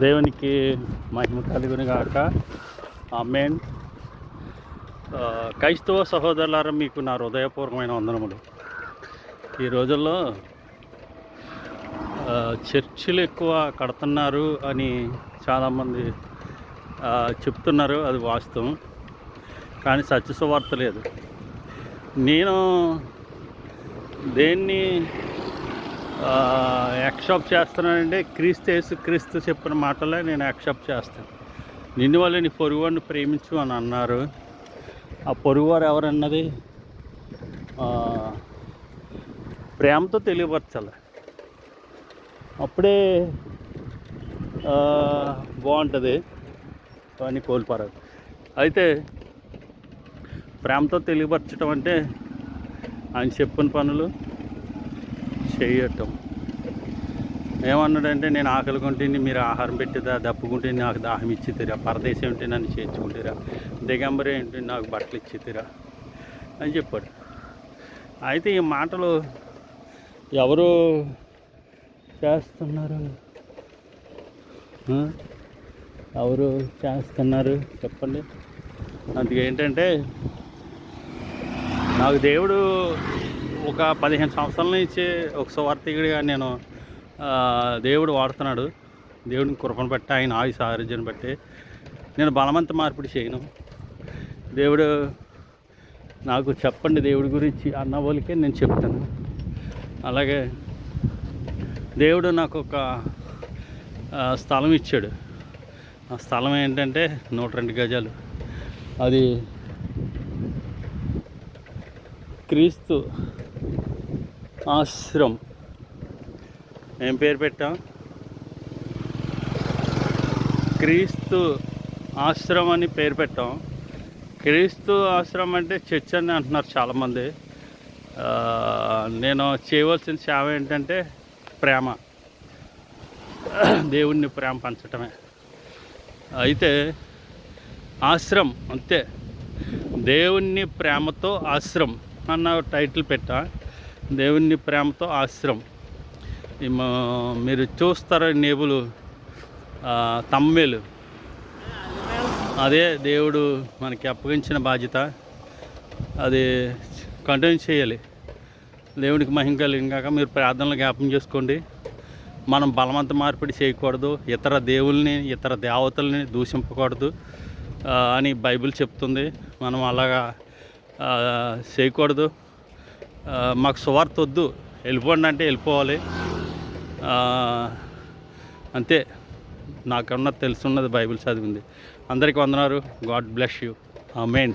దేవునికి మహిమ కలుగును గాక. ఆమేన్. క్రైస్తవ సహోదరులారా, మీకు నా హృదయపూర్వకమైన వందనములు. ఈ రోజుల్లో చర్చిలు ఎక్కువ కడుతున్నారు అని చాలామంది చెప్తున్నారు. అది వాస్తవం, కానీ సత్య సువార్త లేదు. నేను దేన్ని యాక్సెప్ట్ చేస్తున్నానంటే క్రీస్తు చెప్పిన మాటలే నేను యాక్సెప్ట్ చేస్తాను. నిన్ను వల్ల నీ పొరుగువాడిని ప్రేమించు అని అన్నారు. ఆ పొరుగువారు ఎవరన్నది ప్రేమతో తెలియపరచాలి. అప్పుడే బాగుంటుంది. కానీ కోల్పోరాదు. అయితే ప్రేమతో తెలియపరచడం అంటే ఆయన చెప్పిన పనులు చేయటం. ఏమన్నాడంటే, నేను ఆకలి కొంటే మీరు ఆహారం పెట్టిదా, దప్పుకుంటే నాకు దాహం ఇచ్చితిరా, పరదేశం ఉంటే నన్ను చేర్చుకుంటారా, దిగంబరే ఏంటి నాకు బట్టలు ఇచ్చితిరా అని చెప్పాడు. అయితే ఈ మాటలు ఎవరు చేస్తున్నారు? ఎవరు చేస్తున్నారు చెప్పండి. అందుకే ఏంటంటే, నాకు దేవుడు ఒక 15 సంవత్సరాల నుంచి ఒక సువార్థికుడిగా నేను దేవుడు వాడుతున్నాడు. దేవుడిని కృపను బట్టి, ఆయన ఆయుష ఆరోగ్యాన్ని బట్టి నేను బలవంత మార్పిడి చేయను. దేవుడు నాకు చెప్పండి దేవుడి గురించి అన్న వాళ్ళకే నేను చెప్తాను. అలాగే దేవుడు నాకు ఒక స్థలం ఇచ్చాడు. ఆ స్థలం ఏంటంటే 102 గజాలు. అది క్రీస్తు ఆశ్రమం. ఏం పేరు పెట్టాం? క్రీస్తు ఆశ్రమం అని పేరు పెట్టాం. క్రీస్తు ఆశ్రమం అంటే చర్చ్ అని అంటున్నారు చాలామంది. నేను చేయవలసిన సేవ ఏంటంటే ప్రేమ, దేవుణ్ణి ప్రేమ పంచటమే. అయితే ఆశ్రమం అంతే. దేవుణ్ణి ప్రేమతో ఆశ్రమం అన్న టైటిల్ పెట్టా. దేవుణ్ణి ప్రేమతో ఆశ్రమం. మీరు చూస్తారు నేబులు తమ్మేలు. అదే దేవుడు మనకి అప్పగించిన బాధ్యత. అది కంటిన్యూ చేయాలి. దేవునికి మహిమ కలిగాక మీరు ప్రార్థనలు జ్ఞాపకం చేసుకోండి. మనం బలవంత మార్పిడి చేయకూడదు, ఇతర దేవుల్ని ఇతర దేవతల్ని దూషింపకూడదు అని బైబిల్ చెప్తుంది. మనం అలాగా చేయకూడదు. మాకు సువార్త వద్దు, వెళ్ళిపోండి అంటే వెళ్ళిపోవాలి. అంతే. నాకన్నా తెలుసున్నది బైబిల్ చదివింది. అందరికీ వందనాలు. God bless you. ఆమేన్.